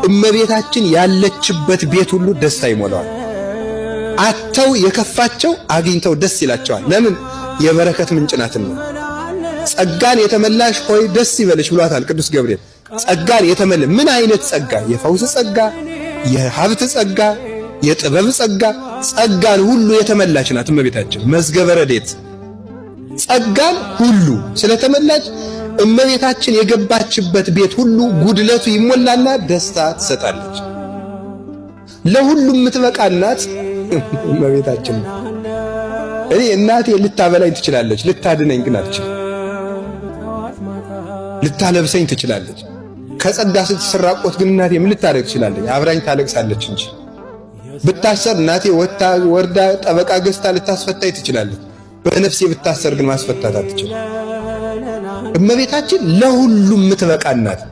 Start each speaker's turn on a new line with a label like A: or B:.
A: እመቤታችን ያለችበት ቤት ሁሉ ደስታ ይሞላዋል። አተው የከፋቸው አግኝተው ደስ ይላቸዋል። ለምን? የበረከት ምንጭ ናትና። ጸጋን የተመላሽ ሆይ ደስ ይበልሽ ብሏታል ቅዱስ ገብርኤል። ጸጋን የተመለ ምን አይነት ጸጋ? የፈውስ ጸጋ፣ የሀብት ጸጋ፣ የጥበብ ጸጋ፣ ጸጋን ሁሉ የተመላች ናት እመቤታችን። መዝገበ ረድኤት ጸጋን ሁሉ ስለተመላች እመቤታችን የገባችበት ቤት ሁሉ ጉድለቱ ይሞላና ደስታ ትሰጣለች። ለሁሉም የምትበቃ እናት እመቤታችን። እኔ እናቴ ልታበላኝ ትችላለች፣ ልታድነኝ ግን አትችልም። ልታለብሰኝ ትችላለች። ከጸጋ ስትሰራቆት ግን እናቴ ምን ልታደርግ ትችላለች? አብራኝ ታለቅሳለች እንጂ። ብታሰር እናቴ ወርዳ ጠበቃ ገዝታ ልታስፈታኝ ትችላለች። በነፍሴ ብታሰር ግን ማስፈታት አትችልም። እመቤታችን ለሁሉም የምትበቃ ናት።